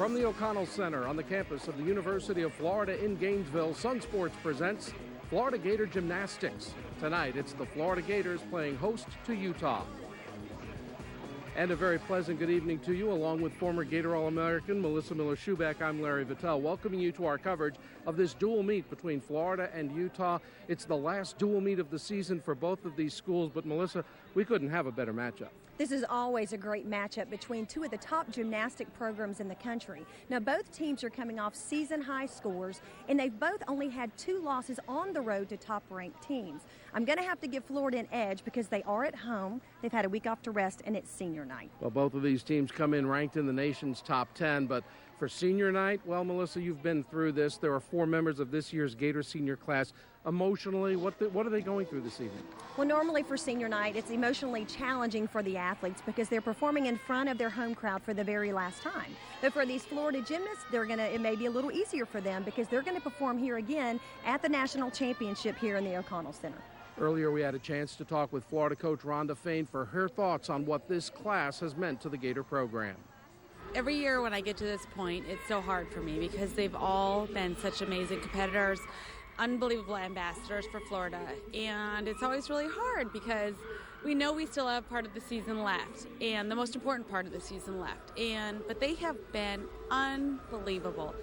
From the O'Connell Center on the campus of the University of Florida in Gainesville, Sun Sports presents Florida Gator Gymnastics. Tonight, it's the Florida Gators playing host to Utah. And a very pleasant good evening to you, along with former Gator All-American Melissa Miller-Schuback. I'm Larry Vitale, welcoming you to our coverage of this dual meet between Florida and Utah. It's the last dual meet of the season for both of these schools, but Melissa, we couldn't have a better matchup. This is always a great matchup between two of the top gymnastic programs in the country. Now, both teams are coming off season-high scores, and they've both only had 2 losses on the road to top-ranked teams. I'm going to have to give Florida an edge because they are at home. They've had a week off to rest, and it's senior night. Well, both of these teams come in ranked in the nation's top 10, but for senior night, well, Melissa, you've been through this. There are 4 members of this year's Gator senior class. Emotionally, what are they going through this evening? Well, normally for senior night, it's emotionally challenging for the athletes because they're performing in front of their home crowd for the very last time. But for these Florida gymnasts, it may be a little easier for them because they're going to perform here again at the national championship here in the O'Connell Center. Earlier, we had a chance to talk with Florida coach Rhonda Fain for her thoughts on what this class has meant to the Gator program. Every year when I get to this point, it's so hard for me because they've all been such amazing competitors, unbelievable ambassadors for Florida, and it's always really hard because we know we still have part of the season left, and the most important part of the season left, but they have been unbelievable,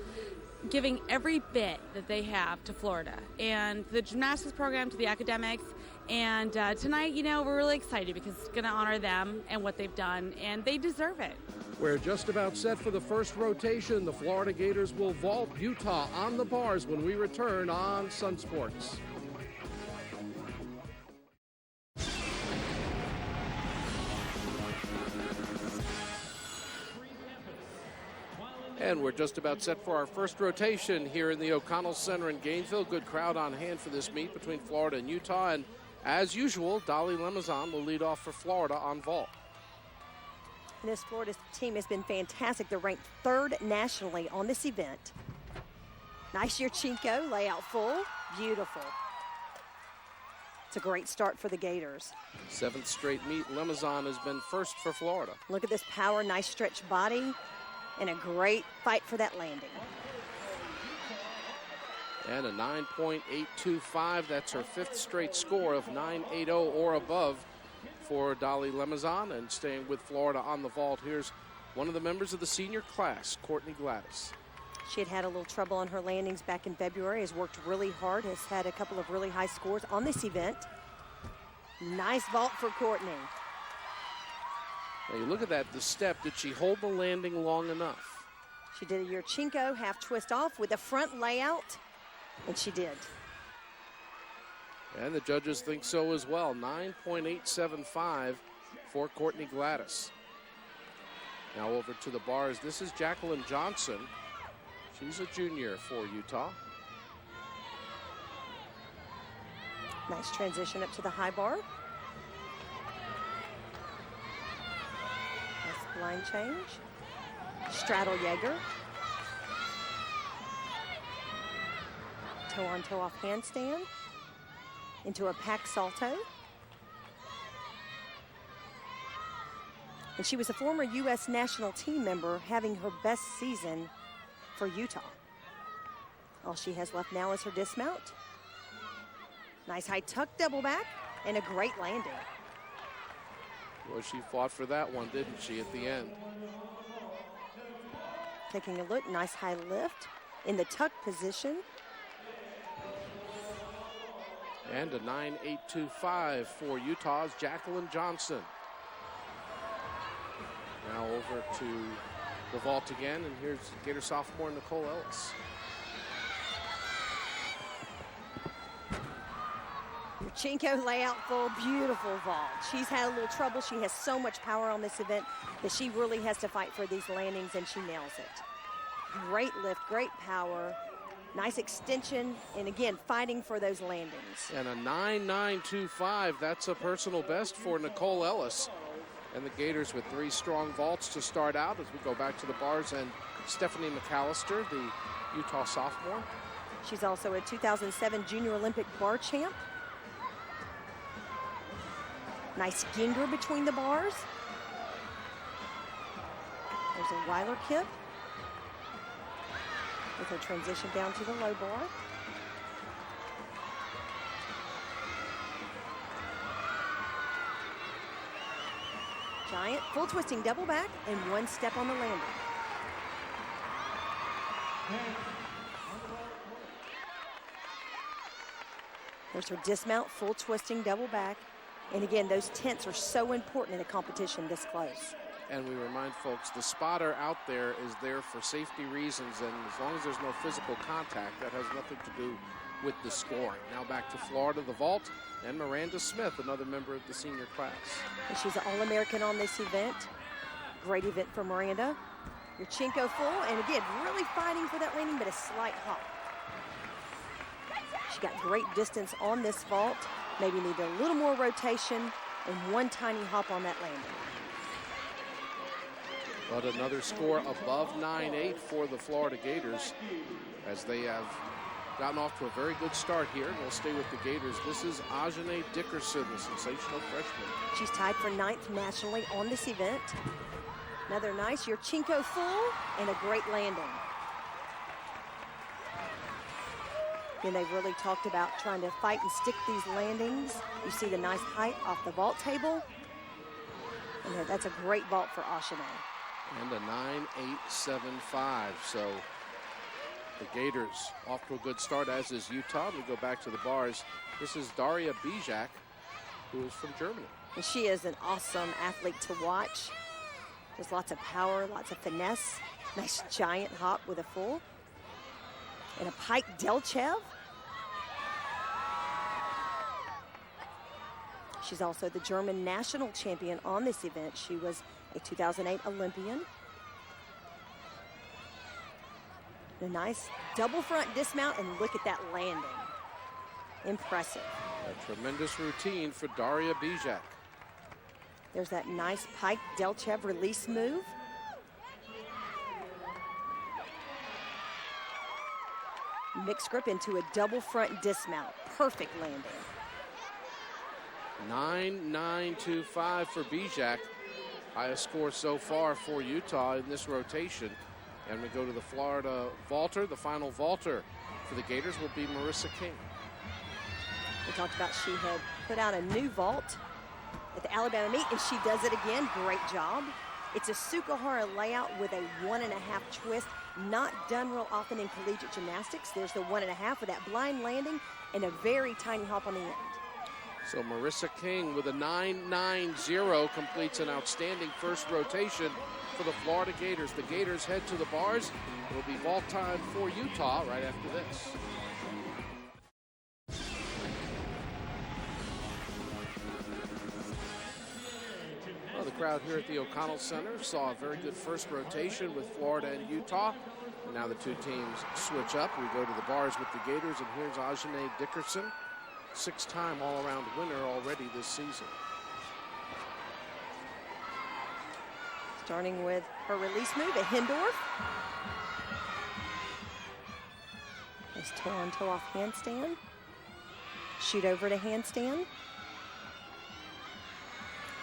giving every bit that they have to Florida and the gymnastics program, to the academics. And tonight, we're really excited because it's going to honor them and what they've done, and they deserve it. We're just about set for the first rotation. The Florida Gators will vault Utah on the bars when we return on Sun Sports. And we're just about set for our first rotation here in the O'Connell Center in Gainesville. Good crowd on hand for this meet between Florida and Utah. And as usual, Dolly Lemazon will lead off for Florida on vault. And this Florida team has been fantastic. They're ranked 3rd nationally on this event. Nice Yurchenko, layout full, beautiful. It's a great start for the Gators. 7th straight meet, Lemazon has been first for Florida. Look at this power, nice stretched body, and a great fight for that landing. And a 9.825, that's her 5th straight score of 9.80 or above for Dolly Lemazon. And staying with Florida on the vault, here's one of the members of the senior class, Courtney Gladys. She had a little trouble on her landings back in February, has worked really hard, has had a couple of really high scores on this event. Nice vault for Courtney. Now you look at that, the step, did she hold the landing long enough? She did a Yurchenko half twist off with a front layout, and she did. And the judges think so as well. 9.875 for Courtney Gladys. Now over to the bars. This is Jacqueline Johnson. She's a junior for Utah. Nice transition up to the high bar. Nice blind change. Straddle Jaeger. Toe-on, toe-off handstand. Into a pack salto. And she was a former U.S. national team member, having her best season for Utah. All she has left now is her dismount. Nice high tuck double back and a great landing. Well, she fought for that one, didn't she, at the end? Taking a look, nice high lift in the tuck position. And a 9.825 for Utah's Jacqueline Johnson. Now over to the vault again, and here's Gator sophomore Nicole Ellis. Yurchenko layout full, beautiful vault. She's had a little trouble. She has so much power on this event that she really has to fight for these landings, and she nails it. Great lift, great power. Nice extension, and again, fighting for those landings. And a 9.925, that's a personal best for Nicole Ellis. And the Gators with 3 strong vaults to start out as we go back to the bars. And Stephanie McAllister, the Utah sophomore. She's also a 2007 Junior Olympic bar champ. Nice Ginger between the bars. There's a Weiler kip. with her transition down to the low bar. Giant full twisting double back and one step on the landing. There's her dismount, full twisting double back. And again, those tenths are so important in a competition this close. And we remind folks, the spotter out there is there for safety reasons, and as long as there's no physical contact, that has nothing to do with the scoring. Now back to Florida, the vault, and Miranda Smith, another member of the senior class. And she's an All-American on this event. Great event for Miranda. Yurchenko full, and again, really fighting for that landing, but a slight hop. She got great distance on this vault. Maybe need a little more rotation and one tiny hop on that landing. But another score above 9-8 for the Florida Gators, as they have gotten off to a very good start here. And we'll stay with the Gators. This is Ajane Dickerson, the sensational freshman. She's tied for 9th nationally on this event. Another nice Yurchenko full and a great landing. And they've really talked about trying to fight and stick these landings. You see the nice height off the vault table. And that's a great vault for Ajane. And a 9.875. So the Gators off to a good start, as is Utah. We go back to the bars. This is Daria Bijak, who is from Germany. And she is an awesome athlete to watch. Just lots of power, lots of finesse. Nice giant hop with a full. And a pike Delchev. She's also the German national champion on this event. She was a 2008 Olympian. A nice double front dismount, and look at that landing. Impressive. A tremendous routine for Daria Bijak. There's that nice pike Delchev release move. Mixed grip into a double front dismount. Perfect landing. 9.925 for Bijak. Highest score so far for Utah in this rotation. And we go to the Florida vaulter. The final vaulter for the Gators will be Marissa King. We talked about she had put out a new vault at the Alabama meet, and she does it again. Great job. It's a Sukahara layout with a 1.5 twist. Not done real often in collegiate gymnastics. There's the 1.5 with that blind landing and a very tiny hop on the end. So Marissa King with a 9.90 completes an outstanding first rotation for the Florida Gators. The Gators head to the bars. It'll be vault time for Utah right after this. Well, the crowd here at the O'Connell Center saw a very good first rotation with Florida and Utah. And now the two teams switch up. We go to the bars with the Gators, and here's Ajane Dickerson, 6-time all-around winner already this season. Starting with her release move, a Hindorf. Nice toe on toe off handstand. Shoot over to handstand.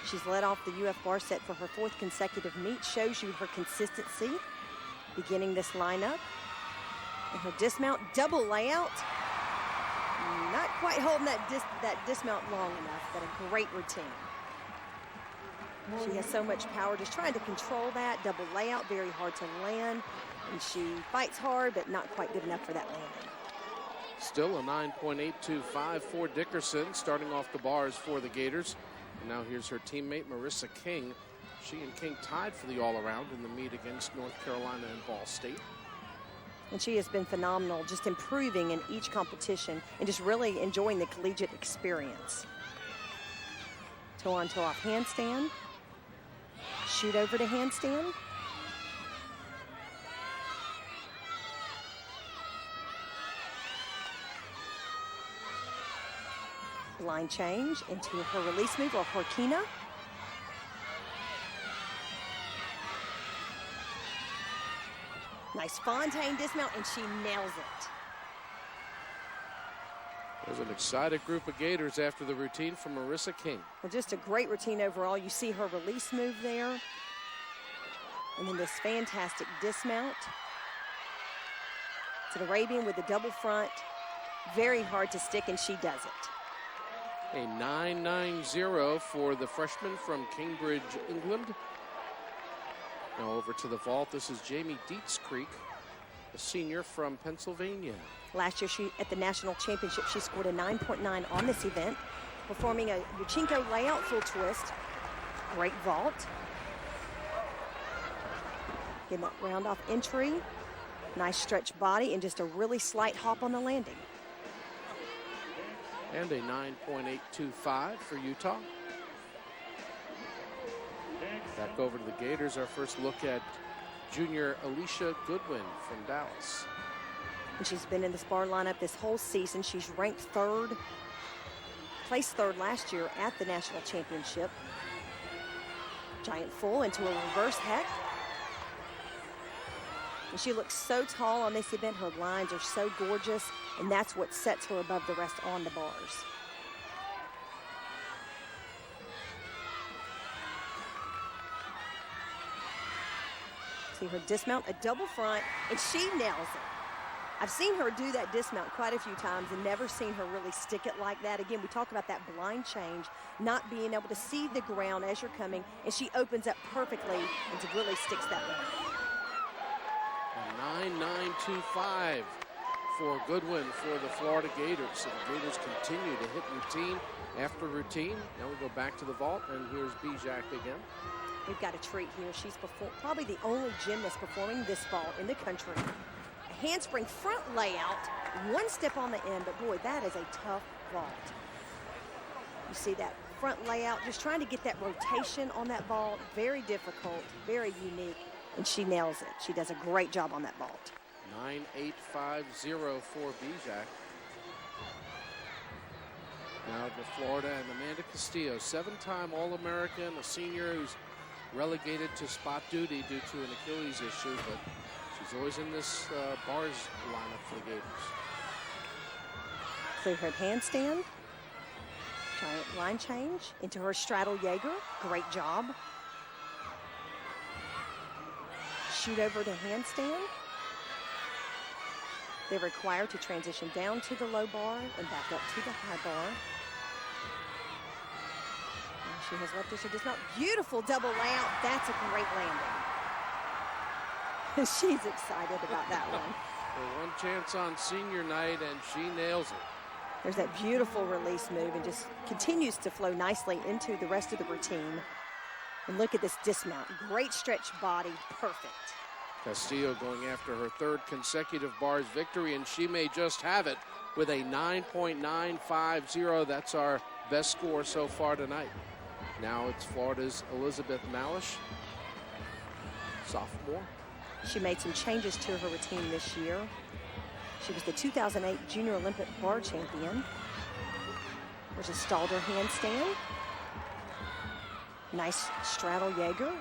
She's led off the UF bar set for her 4th consecutive meet. Shows you her consistency beginning this lineup. And her dismount double layout. Not quite holding that dismount long enough, but a great routine. She has so much power, just trying to control that double layout, very hard to land. And she fights hard, but not quite good enough for that landing. Still a 9.825 for Dickerson, starting off the bars for the Gators. And now here's her teammate, Marissa King. She and King tied for the all-around in the meet against North Carolina and Ball State. And she has been phenomenal, just improving in each competition and just really enjoying the collegiate experience. Toe on toe off handstand. Shoot over to handstand. Line change into her release move, or Horkina. Nice Fontaine dismount, and she nails it. There's an excited group of Gators after the routine from Marissa King. Well, just a great routine overall. You see her release move there. And then this fantastic dismount. It's an Arabian with a double front. Very hard to stick, and she does it. A 9.90 for the freshman from Cambridge, England. Now over to the vault. This is Jamie Dietz Creek, a senior from Pennsylvania. Last year, at the national championship, she scored a 9.9 on this event, performing a Yurchenko layout full twist. Great vault. Getting that round off entry. Nice stretch body and just a really slight hop on the landing. And a 9.825 for Utah. Back over to the Gators. Our first look at junior Alicia Goodwin from Dallas. And she's been in the spar lineup this whole season. She's ranked third, placed third last year at the national championship. Giant full into a reverse heck. And she looks so tall on this event. Her lines are so gorgeous, and that's what sets her above the rest on the bars. See her dismount, a double front, and she nails it. I've seen her do that dismount quite a few times and never seen her really stick it like that. Again, we talk about that blind change, not being able to see the ground as you're coming, and she opens up perfectly and really sticks that one. A 9.925 for Goodwin for the Florida Gators. So the Gators continue to hit routine after routine. Now we go back to the vault, and here's Bijak again. We've got a treat here. She's probably the only gymnast performing this vault in the country. A handspring front layout, one step on the end, but boy, that is a tough vault. You see that front layout, just trying to get that rotation on that vault. Very difficult, very unique, and she nails it. She does a great job on that vault. 9.850 for Bijak. Now to Florida and Amanda Castillo, 7-time All-American, a senior who's relegated to spot duty due to an Achilles issue, but she's always in this bars lineup for the Gators. Clear head handstand. Giant line change into her straddle Jaeger. Great job. Shoot over to handstand. They're required to transition down to the low bar and back up to the high bar. She has left her dismount. Beautiful double layout. That's a great landing. She's excited about that one. For one chance on senior night, and she nails it. There's that beautiful release move and just continues to flow nicely into the rest of the routine. And look at this dismount. Great stretch body. Perfect. Castillo going after her third consecutive bars victory, and she may just have it with a 9.950. That's our best score so far tonight. Now it's Florida's Elizabeth Malish, sophomore. She made some changes to her routine this year. She was the 2008 Junior Olympic bar champion. There's a Stalder handstand. Nice straddle Jaeger.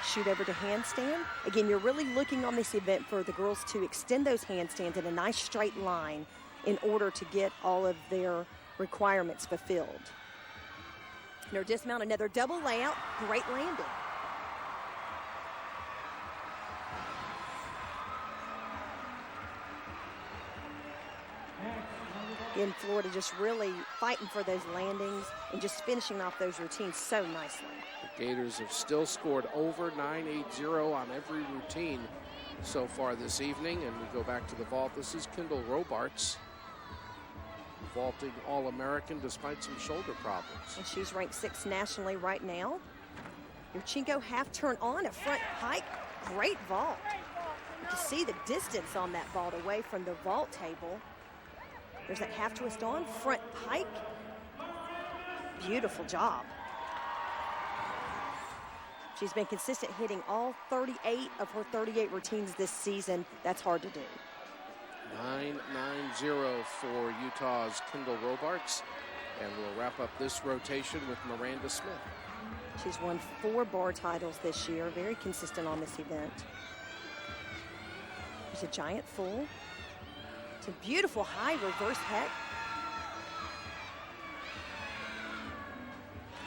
Shoot over to handstand. Again, you're really looking on this event for the girls to extend those handstands in a nice straight line in order to get all of their requirements fulfilled. And her dismount, another double layout, great landing. Again, Florida just really fighting for those landings and just finishing off those routines so nicely. The Gators have still scored over 9.80 on every routine so far this evening. And we go back to the vault. This is Kendall Robarts, vaulting All-American despite some shoulder problems. And she's ranked 6th nationally right now. Yurchenko half turn on, a front pike, great vault. You can see the distance on that vault away from the vault table. There's that half twist on, front pike. Beautiful job. She's been consistent hitting all 38 of her 38 routines this season. That's hard to do. 9.90 for Utah's Kendall Robarts. And we'll wrap up this rotation with Miranda Smith. She's won 4 bar titles this year, very consistent on this event. There's a giant full. It's a beautiful high reverse heck.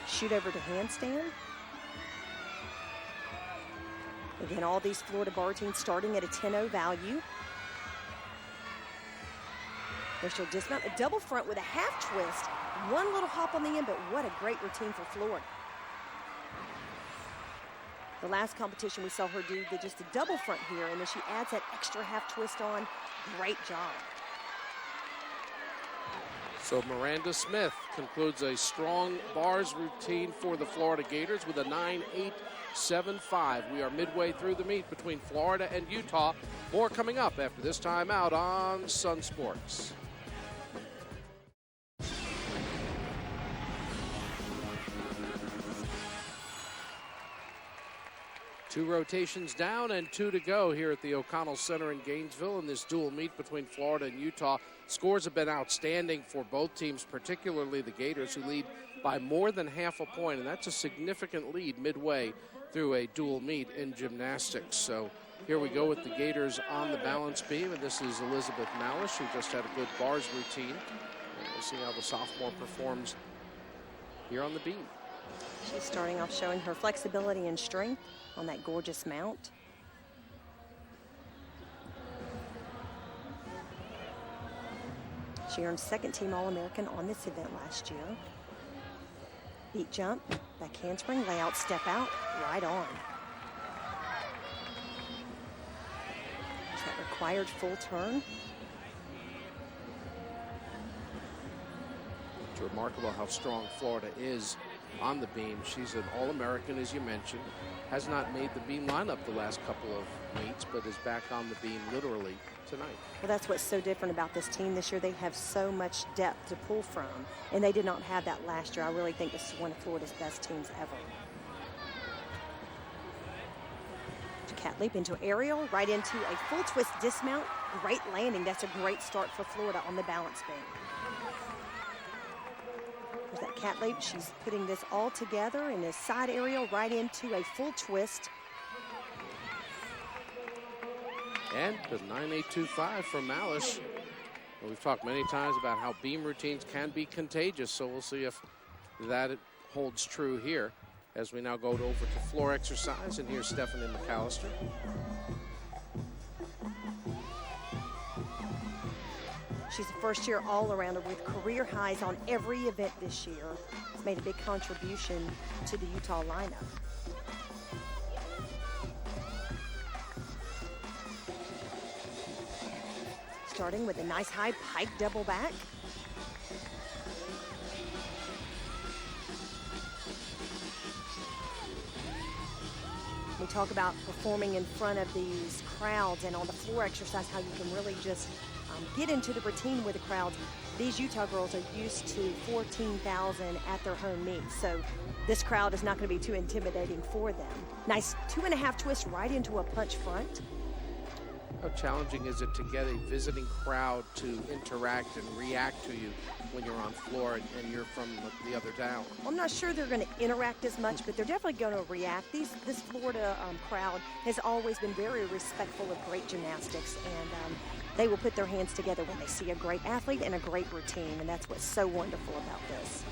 Shoot over to handstand. Again, all these Florida bar teams starting at a 10-0 value. There's your dismount, a double front with a half twist. One little hop on the end, but what a great routine for Florida. The last competition we saw her do just a double front here, and then she adds that extra half twist on. Great job. So Miranda Smith concludes a strong bars routine for the Florida Gators with a 9.875. We are midway through the meet between Florida and Utah. More coming up after this timeout on Sun Sports. Two rotations down and 2 to go here at the O'Connell Center in Gainesville in this dual meet between Florida and Utah. Scores have been outstanding for both teams, particularly the Gators, who lead by more than half a point, and that's a significant lead midway through a dual meet in gymnastics. So here we go with the Gators on the balance beam, and this is Elizabeth Malish, who just had a good bars routine. And we'll see how the sophomore performs here on the beam. She's starting off showing her flexibility and strength on that gorgeous mount. She earned second-team All-American on this event last year. Beat jump, back handspring, layout, step out, right on. There's that required full turn. It's remarkable how strong Florida is on the beam. She's an All-American, as you mentioned. Has not made the beam lineup the last couple of meets, but is back on the beam literally tonight. Well, that's what's so different about this team this year. They have so much depth to pull from, and they did not have that last year. I really think this is one of Florida's best teams ever. Cat leap into aerial, right into a full twist dismount. Great landing. That's a great start for Florida on the balance beam. There's that cat leap. She's putting this all together in this side aerial right into a full twist. And the 9.825 from Malish. Well, we've talked many times about how beam routines can be contagious, so we'll see if that holds true here as we now go over to floor exercise. And here's Stephanie McAllister. She's a first-year all-arounder with career highs on every event this year. It's made a big contribution to the Utah lineup. Starting with a nice high pike double back. We talk about performing in front of these crowds and on the floor exercise, how you can really just get into the routine with the crowds. These Utah girls are used to 14,000 at their home meets, so this crowd is not going to be too intimidating for them. Nice 2.5 twist right into a punch front. How challenging is it to get a visiting crowd to interact and react to you when you're on floor and you're from the other town? Well, I'm not sure they're going to interact as much, but they're definitely going to react. This Florida crowd has always been very respectful of great gymnastics, and they will put their hands together when they see a great athlete and a great routine, and that's what's so wonderful about this.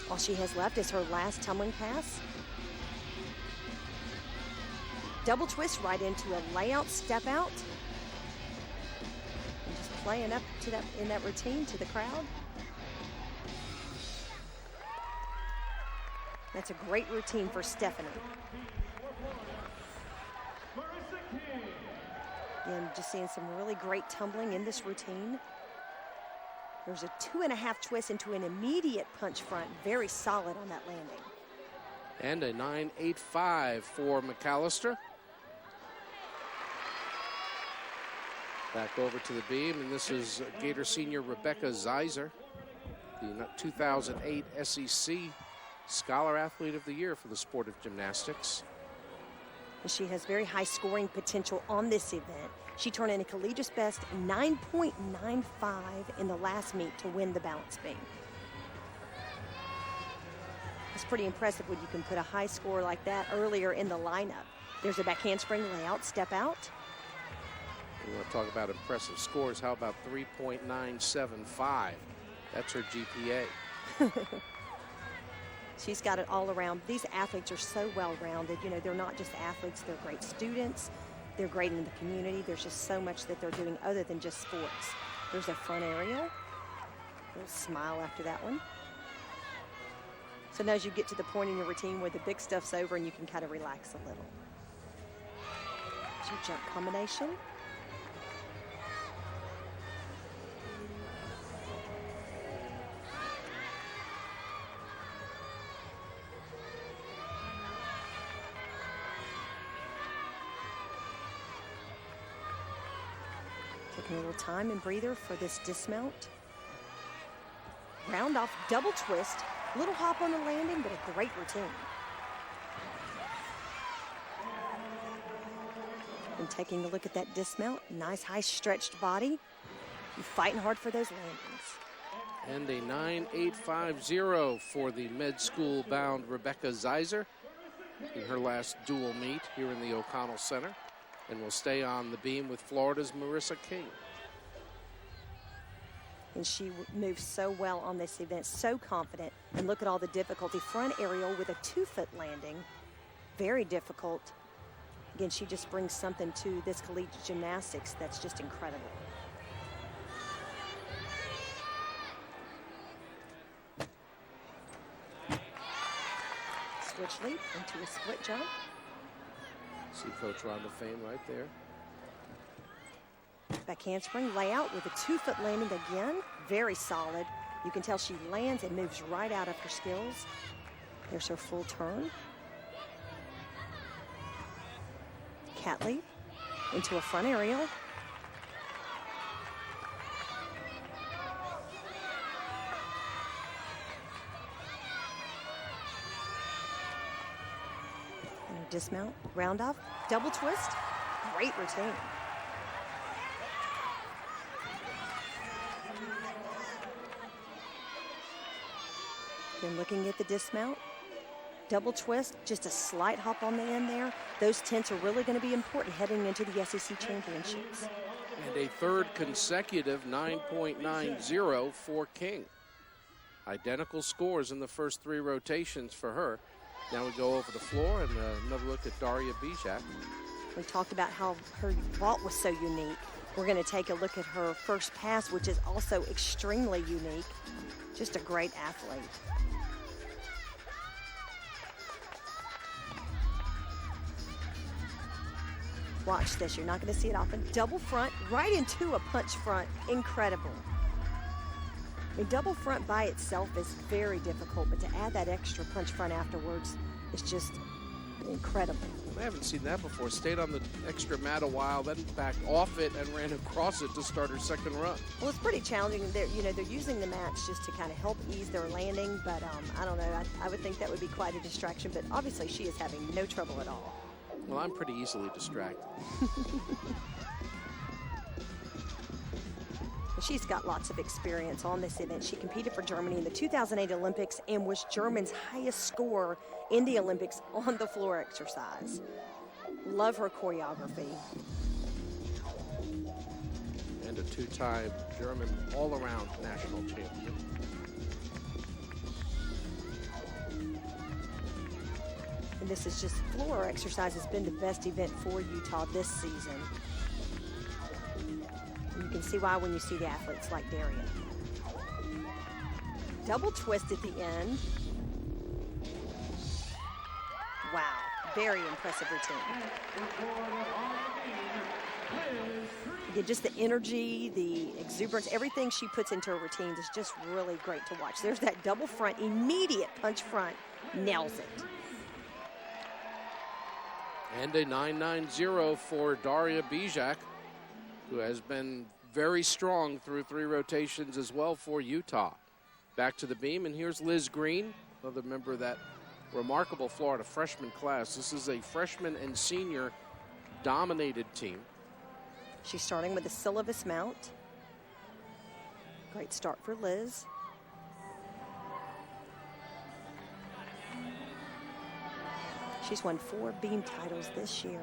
All she has left is her last tumbling pass. Double twist right into a layout step out. And just playing up to that in that routine to the crowd. That's a great routine for Stephanie. Again, just seeing some really great tumbling in this routine. There's a 2.5 twist into an immediate punch front. Very solid on that landing. And a 9.85 for McAllister. Back over to the beam, and this is Gator senior Rebecca Zeiser, the 2008 SEC Scholar Athlete of the Year for the sport of gymnastics. She has very high scoring potential on this event. She turned in a collegiate best 9.95 in the last meet to win the balance beam. It's pretty impressive when you can put a high score like that earlier in the lineup. There's a back handspring layout, step out. We want to talk about impressive scores. How about 3.975? That's her GPA. She's got it all around. These athletes are so well-rounded. You know, they're not just athletes, they're great students. They're great in the community. There's just so much that they're doing other than just sports. There's a front aerial. A little smile after that one. So now as you get to the point in your routine where the big stuff's over and you can kind of relax a little. There's your jump combination. Taking a little time and breather for this dismount. Round off, double twist, little hop on the landing, but a great routine. And taking a look at that dismount, nice high stretched body. You're fighting hard for those landings. And a 9.850 for the med school bound Rebecca Zeiser in her last dual meet here in the O'Connell Center. And will stay on the beam with Florida's Marissa King. And she moves so well on this event, so confident. And look at all the difficulty. Front aerial with a 2-foot landing. Very difficult. Again, she just brings something to this collegiate gymnastics that's just incredible. Switch leap into a split jump. See Coach Rhonda Fame right there. Back handspring layout with a 2-foot landing again. Very solid. You can tell she lands and moves right out of her skills. There's her full turn. Cat leap into a front aerial. Dismount, round off, double twist, great routine. Then looking at the dismount, double twist, just a slight hop on the end there. Those tenths are really going to be important heading into the SEC championships. And a third consecutive 9.90 for King. Identical scores in the first 3 rotations for her. Now we go over the floor and another look at Daria Bijak. We talked about how her vault was so unique. We're going to take a look at her first pass, which is also extremely unique. Just a great athlete. Watch this. You're not going to see it often. Double front, right into a punch front. Incredible. A double front by itself is very difficult, but to add that extra punch front afterwards is just incredible. I haven't seen that before. Stayed on the extra mat a while, then backed off it and ran across it to start her second run. Well, it's pretty challenging. They're using the mats just to kind of help ease their landing, but I don't know. I would think that would be quite a distraction, but obviously she is having no trouble at all. Well, I'm pretty easily distracted. She's got lots of experience on this event. She competed for Germany in the 2008 Olympics and was Germany's highest scorer in the Olympics on the floor exercise. Love her choreography. And a 2-time German all-around national champion. And this is just, floor exercise has been the best event for Utah this season. You can see why when you see the athletes like Daria. Double twist at the end. Wow, very impressive routine. Again, just the energy, the exuberance, everything she puts into her routines is just really great to watch. There's that double front, immediate punch front, nails it. And a 9.90 for Daria Bijak, who has been very strong through 3 rotations as well for Utah. Back to the beam, and here's Liz Green, another member of that remarkable Florida freshman class. This is a freshman and senior dominated team. She's starting with a syllabus mount. Great start for Liz. She's won 4 beam titles this year.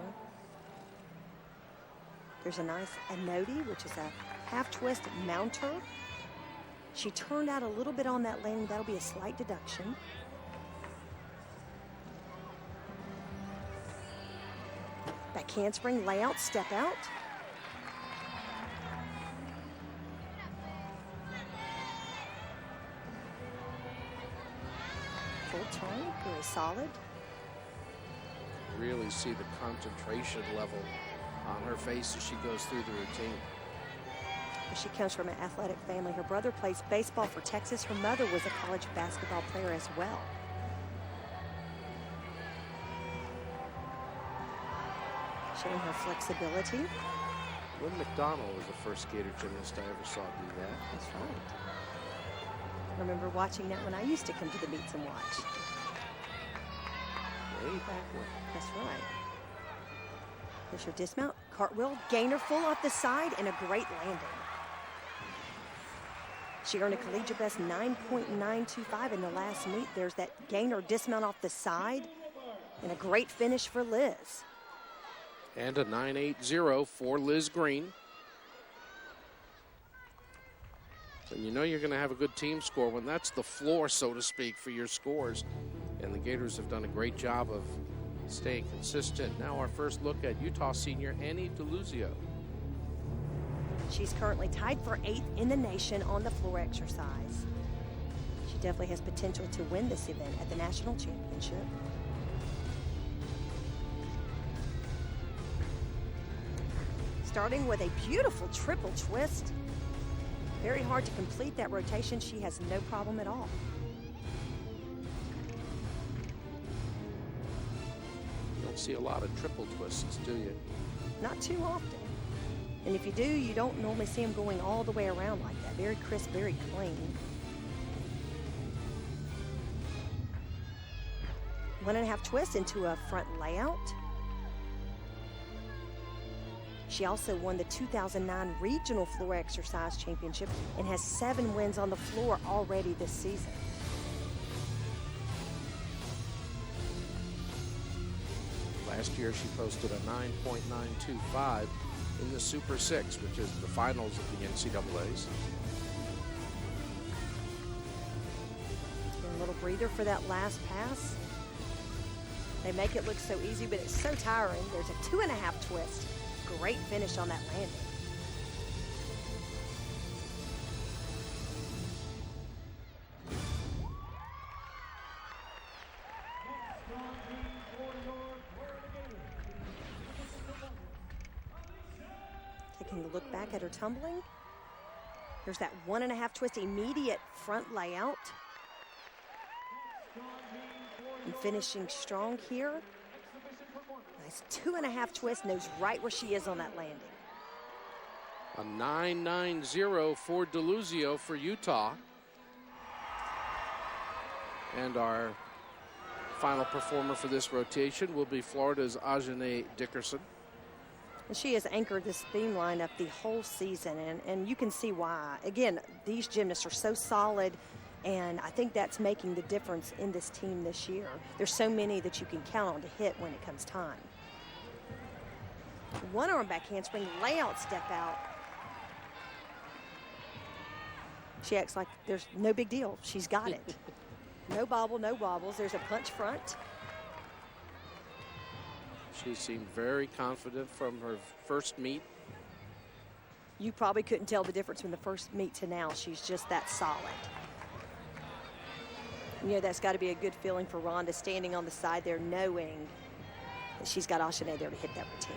There's a nice Anodi, which is a half twist mounter. She turned out a little bit on that landing. That'll be a slight deduction. Back handspring, layout, step out. Full turn, very solid. Really see the concentration level on her face as she goes through the routine. She comes from an athletic family. Her brother plays baseball for Texas. Her mother was a college basketball player as well. Showing her flexibility. Lynn McDonald was the first skater gymnast I ever saw do that. That's right. I remember watching that when I used to come to the meets and watch. Way back when. That's right. Here's her dismount. Cartwheel, gainer full off the side, and a great landing. She earned a collegiate best 9.925 in the last meet. There's that gainer dismount off the side, and a great finish for Liz. And a 9.80 for Liz Green. And you know you're going to have a good team score when that's the floor, so to speak, for your scores. And the Gators have done a great job of staying consistent. Now our first look at Utah senior Annie DeLuzio. She's currently tied for 8th in the nation on the floor exercise. She definitely has potential to win this event at the national championship. Starting with a beautiful triple twist. Very hard to complete that rotation. She has no problem at all. You don't see a lot of triple twists, do you? Not too often. And if you do, you don't normally see them going all the way around like that. Very crisp, very clean. 1.5 twists into a front layout. She also won the 2009 Regional Floor Exercise Championship and has 7 wins on the floor already this season. Last year she posted a 9.925 in the Super 6, which is the finals of the NCAAs. A little breather for that last pass. They make it look so easy, but it's so tiring. There's a 2.5 twist. Great finish on that landing. Taking a look back at her tumbling. There's that 1.5 twist, immediate front layout. And finishing strong here. Nice 2.5 twist, knows right where she is on that landing. A 9.90 for DeLuzio for Utah. And our final performer for this rotation will be Florida's Ajane Dickerson. And she has anchored this beam lineup the whole season, and you can see why. Again, these gymnasts are so solid, and I think that's making the difference in this team this year. There's so many that you can count on to hit when it comes time. One arm back handspring, layout step out. She acts like there's no big deal. She's got it. No bobble, no wobbles. There's a punch front. She seemed very confident from her first meet. You probably couldn't tell the difference from the first meet to now. She's just that solid. You know, that's got to be a good feeling for Rhonda standing on the side there knowing that she's got Ashane there to hit that routine.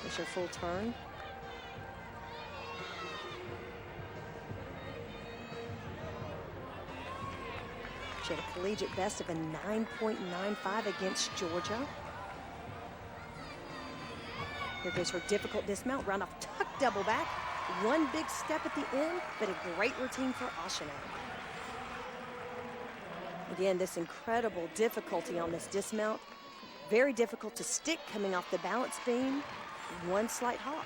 There's her full turn. She had a collegiate best of a 9.95 against Georgia. Here goes her difficult dismount, round off tuck double back. One big step at the end, but a great routine for Ashane. Again, this incredible difficulty on this dismount. Very difficult to stick coming off the balance beam. One slight hop.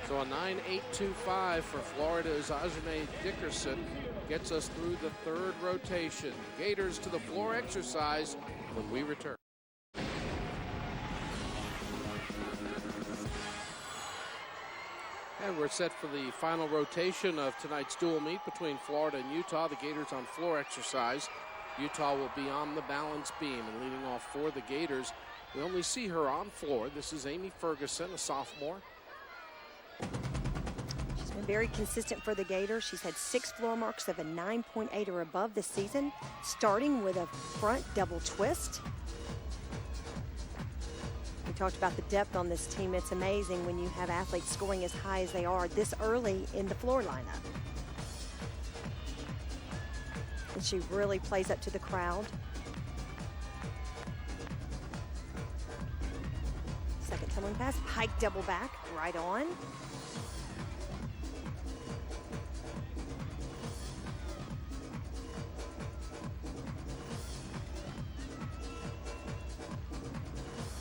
So a 9.825 for Florida's Ajane Dickerson gets us through the third rotation. Gators to the floor exercise when we return. And we're set for the final rotation of tonight's dual meet between Florida and Utah. The Gators on floor exercise. Utah will be on the balance beam, and leading off for the Gators, we only see her on floor. This is Amy Ferguson, a sophomore. She's been very consistent for the Gators. She's had 6 floor marks of a 9.8 or above this season, starting with a front double twist. We talked about the depth on this team. It's amazing when you have athletes scoring as high as they are this early in the floor lineup. And she really plays up to the crowd. Second tumbling pass, pike double back, right on.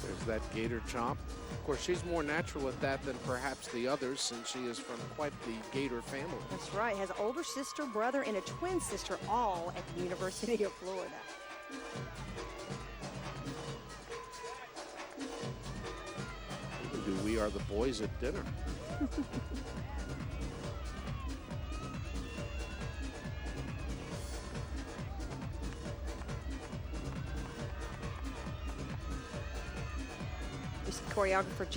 There's that Gator chomp. Of course, she's more natural at that than perhaps the others, since she is from quite the Gator family. That's right, has an older sister, brother, and a twin sister, all at the University of Florida. Do We Are the Boys at dinner. Choreographer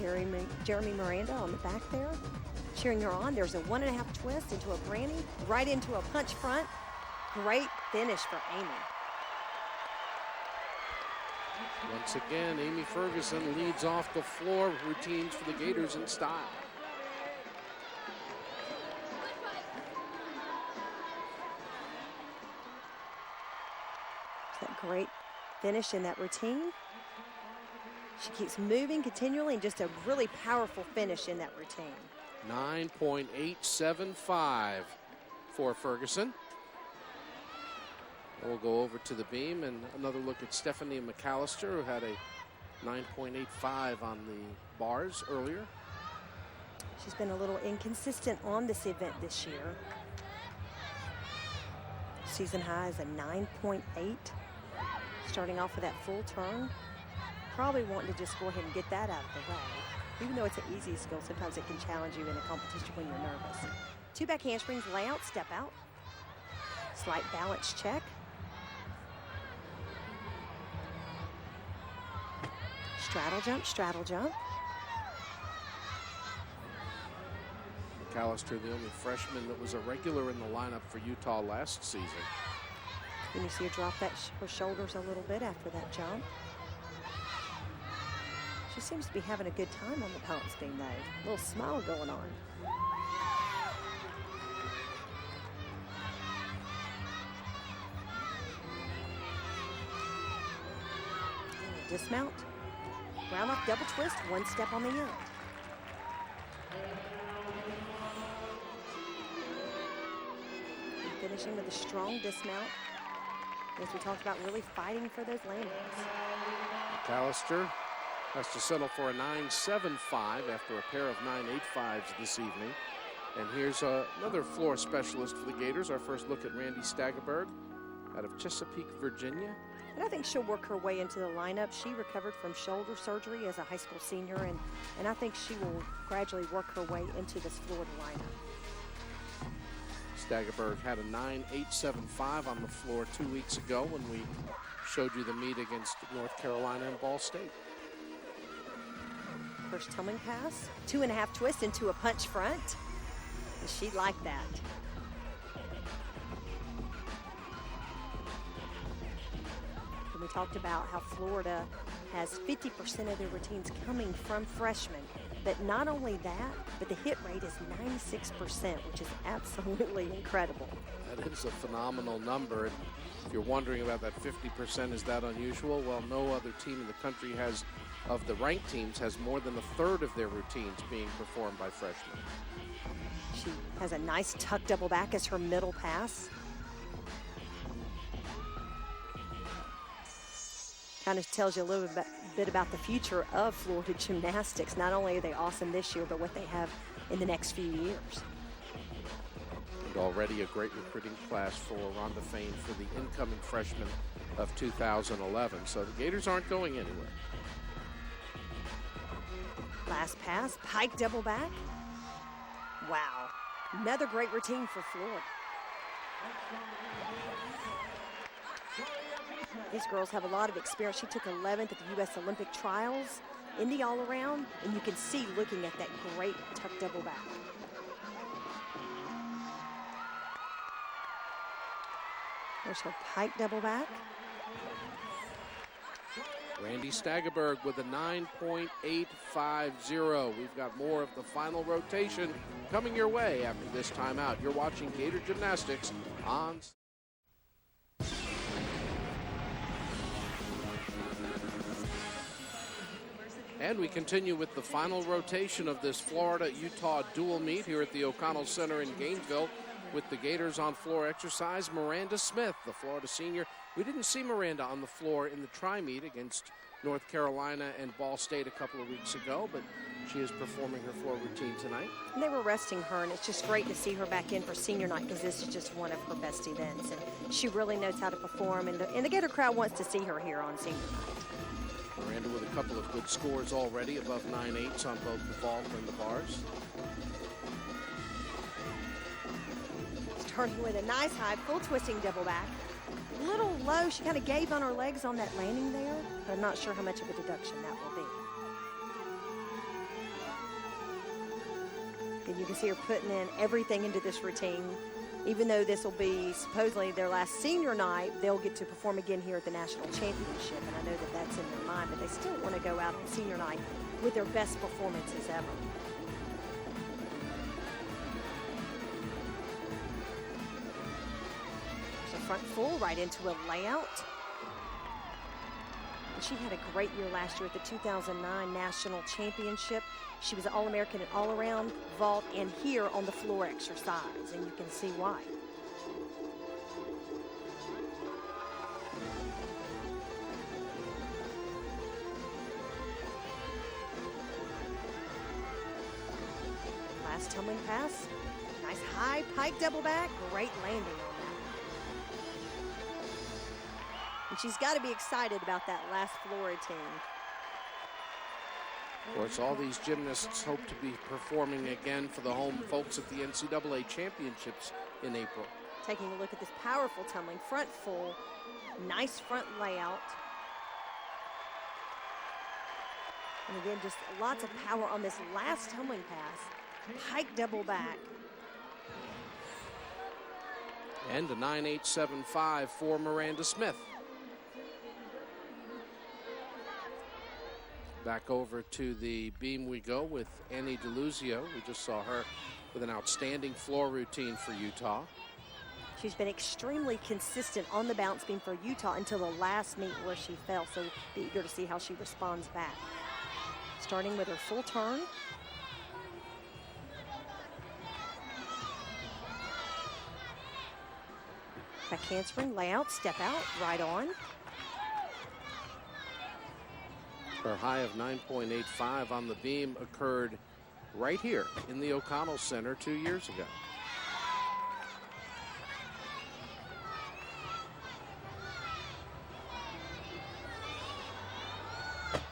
Jeremy Miranda on the back there, cheering her on. There's a 1.5 twist into a granny, right into a punch front. Great finish for Amy. Once again, Amy Ferguson leads off the floor routines for the Gators in style. That great finish in that routine. She keeps moving continually, and just a really powerful finish in that routine. 9.875 for Ferguson. And we'll go over to the beam and another look at Stephanie McAllister, who had a 9.85 on the bars earlier. She's been a little inconsistent on this event this year. Season high is a 9.8. Starting off with that full turn. Probably wanting to just go ahead and get that out of the way. Even though it's an easy skill, sometimes it can challenge you in a competition when you're nervous. 2 back handsprings, layout, step out. Slight balance check. Straddle jump, straddle jump. McAllister, the only freshman that was a regular in the lineup for Utah last season. Then you see her drop her shoulders a little bit after that jump. She seems to be having a good time on the balance beam though. A little smile going on. Dismount. Round off double twist, 1 step on the end. And finishing with a strong dismount. As we talked about, really fighting for those landings. McAllister has to settle for a 9.75 after a pair of 9.85s this evening. And here's another floor specialist for the Gators. Our first look at Randy Stagerberg out of Chesapeake, Virginia. And I think she'll work her way into the lineup. She recovered from shoulder surgery as a high school senior, and I think she will gradually work her way into this Florida lineup. Stagerberg had a 9.875 on the floor 2 weeks ago when we showed you the meet against North Carolina and Ball State. First tumbling pass, 2.5 twists into a punch front. And she liked that. And we talked about how Florida has 50% of their routines coming from freshmen. But not only that, but the hit rate is 96%, which is absolutely incredible. That is a phenomenal number. And if you're wondering about that 50%, is that unusual? Well, no other team in the country has, of the ranked teams, has more than a third of their routines being performed by freshmen. She has a nice tuck double back as her middle pass. Kind of tells you a little bit about the future of Florida gymnastics. Not only are they awesome this year, but what they have in the next few years. And already a great recruiting class for Rhonda Fain for the incoming freshman of 2011. So the Gators aren't going anywhere. Last pass, pike double back. Wow, another great routine for Florida. These girls have a lot of experience. She took 11th at the U.S. Olympic trials in the all-around, and you can see looking at that great tuck double back. There's her pike double back. Randy Stagerberg with a 9.850. We've got more of the final rotation coming your way after this timeout. You're watching Gator Gymnastics on. And we continue with the final rotation of this Florida-Utah dual meet here at the O'Connell Center in Gainesville with the Gators on floor exercise. Miranda Smith, the Florida senior. We didn't see Miranda on the floor in the tri-meet against North Carolina and Ball State a couple of weeks ago, but she is performing her floor routine tonight. And they were resting her, and it's just great to see her back in for senior night because this is just one of her best events, and she really knows how to perform, and the Gator crowd wants to see her here on senior night. Miranda with a couple of good scores already, above 9.8s on both the vault and the bars. Starting with a nice high, full twisting double back. A little low, she kind of gave on her legs on that landing there, but I'm not sure how much of a deduction that will be. And you can see her putting in everything into this routine. Even though this will be supposedly their last senior night, they'll get to perform again here at the national championship, and I know that that's in their mind, but they still want to go out on senior night with their best performances ever. There's a front full right into a layout. And she had a great year last year at the 2009 national championship. She was an All-American and all-around vault and here on the floor exercise, and you can see why. Last tumbling pass, nice high pike double back, great landing on that. And she's got to be excited about that last floor routine. Of course, all these gymnasts hope to be performing again for the home folks at the NCAA championships in April. Taking a look at this powerful tumbling, front full, nice front layout. And again, just lots of power on this last tumbling pass. Pike double back. And a 9.875 for Miranda Smith. Back over to the beam we go with Annie DeLuzio. We just saw her with an outstanding floor routine for Utah. She's been extremely consistent on the bounce beam for Utah until the last meet where she fell, so be eager to see how she responds back. Starting with her full turn. Back handspring, layout, step out, right on. Her high of 9.85 on the beam occurred right here in the O'Connell Center 2 years ago.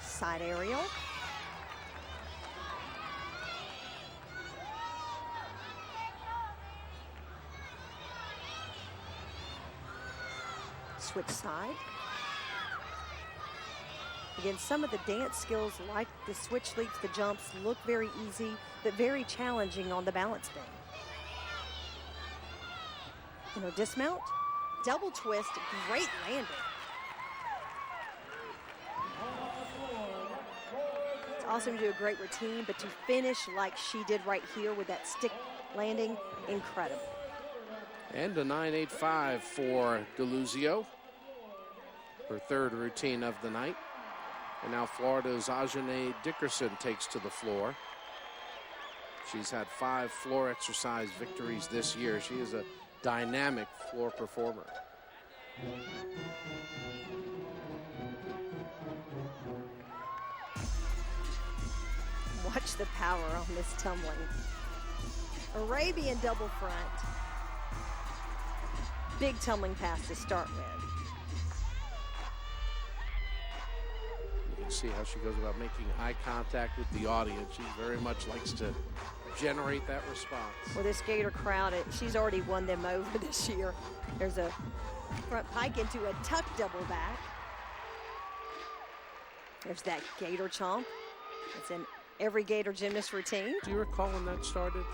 Side aerial. Switch side. Again, some of the dance skills like the switch leaps, the jumps look very easy, but very challenging on the balance beam. And her dismount, double twist, great landing. It's awesome to do a great routine, but to finish like she did right here with that stick landing, incredible. And a 9.85 for DeLuzio, her third routine of the night. And now Florida's Ajane Dickerson takes to the floor. She's had 5 floor exercise victories this year. She is a dynamic floor performer. Watch the power on this tumbling. Arabian double front. Big tumbling pass to start with. You can see how she goes about making eye contact with the audience. She very much likes to generate that response. Well, this Gator crowd, she's already won them over this year. There's a Front pike into a tuck double back. There's that Gator chomp. It's in every Gator gymnast routine. Do you recall when that started?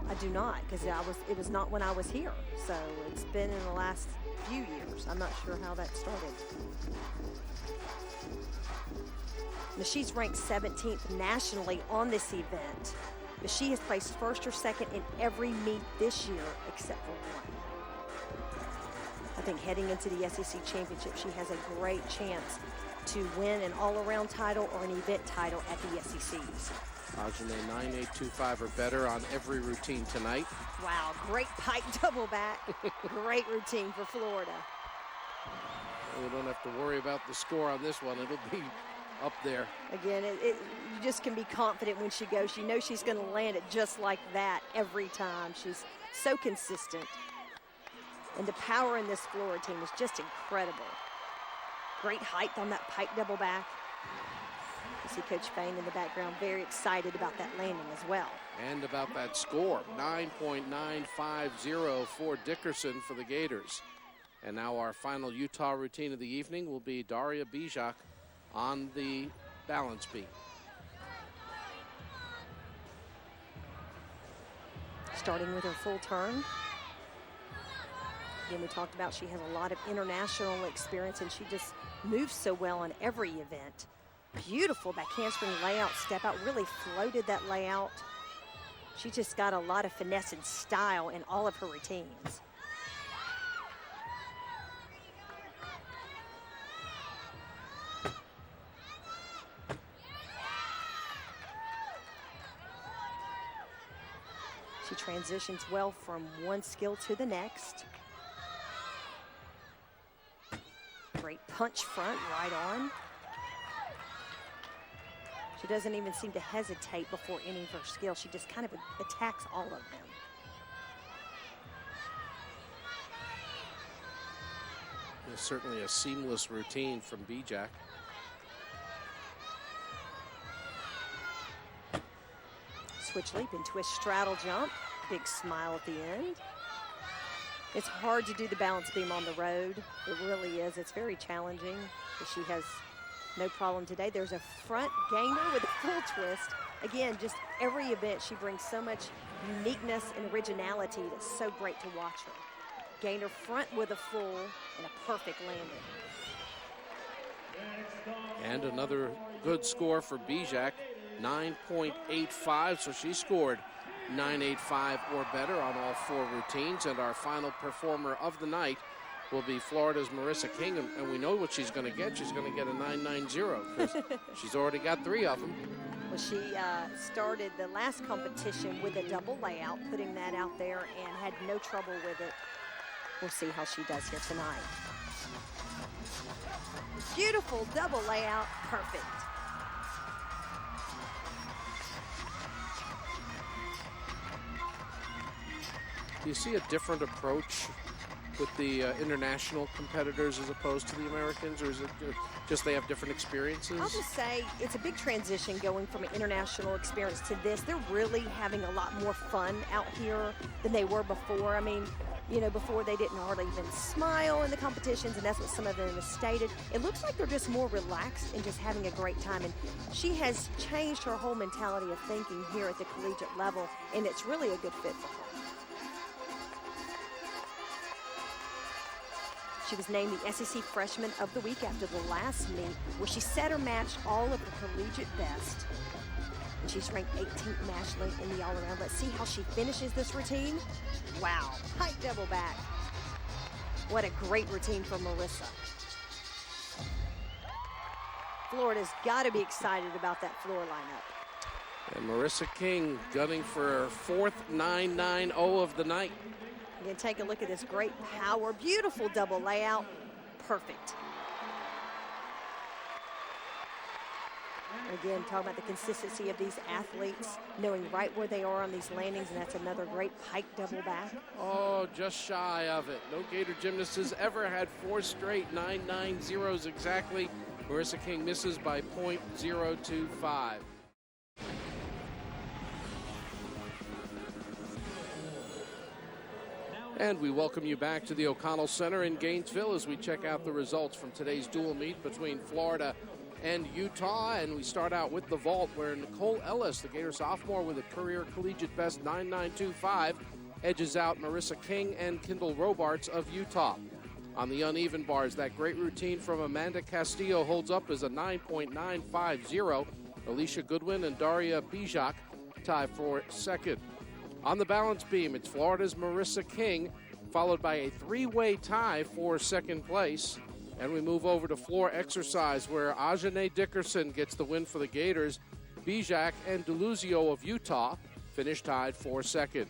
I do not, because it was not when I was here. So it's been in the last few years. I'm not sure how that started. Now, she's ranked 17th nationally on this event. But she has placed first or second in every meet this year except for one. I think heading into the SEC Championship, she has a great chance to win an all-around title or an event title at the SECs. Ajane 9825 or better on every routine tonight. Wow, great pike double back. Great routine for Florida. We don't have to worry about the score on this one. It'll be up there. Again, you just can be confident when she goes. You know she's going to land it just like that every time. She's so consistent. And the power in this Florida team is just incredible. Great height on that pike double back. You see Coach Fain in the background very excited about that landing as well. And about that score, 9.950 for Dickerson for the Gators. And now our final Utah routine of the evening will be Daria Bijak on the balance beam. Starting with her full turn. Again, we talked about she has a lot of international experience and she just moves so well on every event. Beautiful back handspring layout, step out, really floated that layout. She just got a lot of finesse and style in all of her routines. She transitions well from one skill to the next. Great punch front, right on. She doesn't even seem to hesitate before any of her skills. She just kind of attacks all of them. It's certainly a seamless routine from Bijak. Switch leap into a straddle jump. Big smile at the end. It's hard to do the balance beam on the road. It really is. It's very challenging. But she has no problem today. There's a front gainer with a full twist. Again, just every event she brings so much uniqueness and originality. It's so great to watch her. Gainer front with a full and a perfect landing. And another good score for Bijak, 9.85, so she scored 9.85 or better on all four routines. And our final performer of the night will be Florida's Marissa King, and we know what she's going to get. She's going to get a 9.90 because she's already got 3 of them. Well, she started the last competition with a double layout, putting that out there, and had no trouble with it. We'll see how she does here tonight. Beautiful double layout, perfect. Do you see a different approach with the international competitors as opposed to the Americans, or is it just they have different experiences? I'll just say it's a big transition going from an international experience to this. They're really having a lot more fun out here than they were before. I mean, you know, before they didn't hardly even smile in the competitions, and that's what some of them have stated. It looks like they're just more relaxed and just having a great time. And she has changed her whole mentality of thinking here at the collegiate level, and it's really a good fit for her. She was named the SEC Freshman of the Week after the last meet, where she set or matched all of her collegiate best. And she's ranked 18th nationally in the all-around. Let's see how she finishes this routine. Wow, pike double back. What a great routine for Marissa. Florida's got to be excited about that floor lineup. And Marissa King gunning for her 4th 9.90 of the night. Again, take a look at this great power, beautiful double layout, perfect. Again, talking about the consistency of these athletes, knowing right where they are on these landings, and that's another great pike double back. Oh, just shy of it. No Gator gymnast has ever had 4 straight 9.90s exactly. Marissa King misses by .025. And we welcome you back to the O'Connell Center in Gainesville as we check out the results from today's dual meet between Florida and Utah. And we start out with the vault, where Nicole Ellis, the Gator sophomore with a career collegiate best 9.925, edges out Marissa King and Kendall Robarts of Utah. On the uneven bars, that great routine from Amanda Castillo holds up as a 9.950. Alicia Goodwin and Daria Bijak tie for second. On the balance beam, it's Florida's Marissa King, followed by a three-way tie for second place. And we move over to floor exercise, where Ajane Dickerson gets the win for the Gators. Bijak and Deluzio of Utah finish tied for second.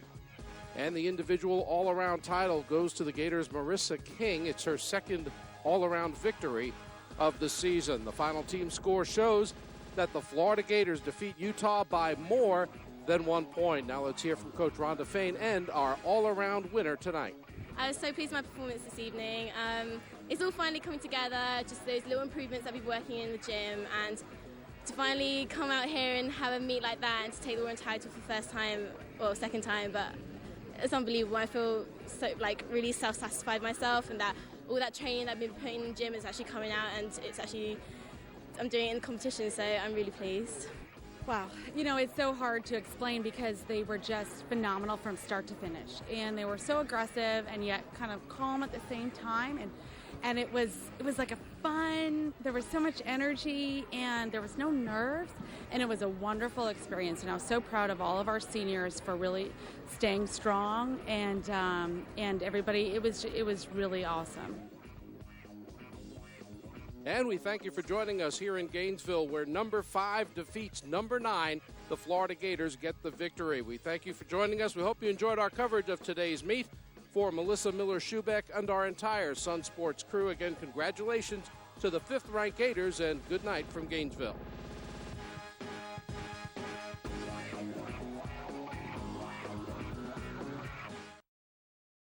And the individual all-around title goes to the Gators' Marissa King. It's her second all-around victory of the season. The final team score shows that the Florida Gators defeat Utah by more than 1 point. Now let's hear from Coach Rhonda Fain and our all-around winner tonight. I was so pleased with my performance this evening. It's all finally coming together, just those little improvements I've been working in the gym, and to finally come out here and have a meet like that and to take the world title for the first time, or second time, but it's unbelievable. I feel so really self-satisfied myself, and that all that training I've been putting in the gym is actually coming out, and I'm doing it in the competition, so I'm really pleased. Wow. It's so hard to explain because they were just phenomenal from start to finish. And they were so aggressive and yet kind of calm at the same time. And it was like a fun, there was so much energy and there was no nerves. And it was a wonderful experience. And I was so proud of all of our seniors for really staying strong and everybody. It was really awesome. And we thank you for joining us here in Gainesville, where number 5 defeats number 9. The Florida Gators get the victory. We thank you for joining us. We hope you enjoyed our coverage of today's meet. For Melissa Miller-Schubeck and our entire Sun Sports crew, again, congratulations to the 5th-ranked Gators, and good night from Gainesville.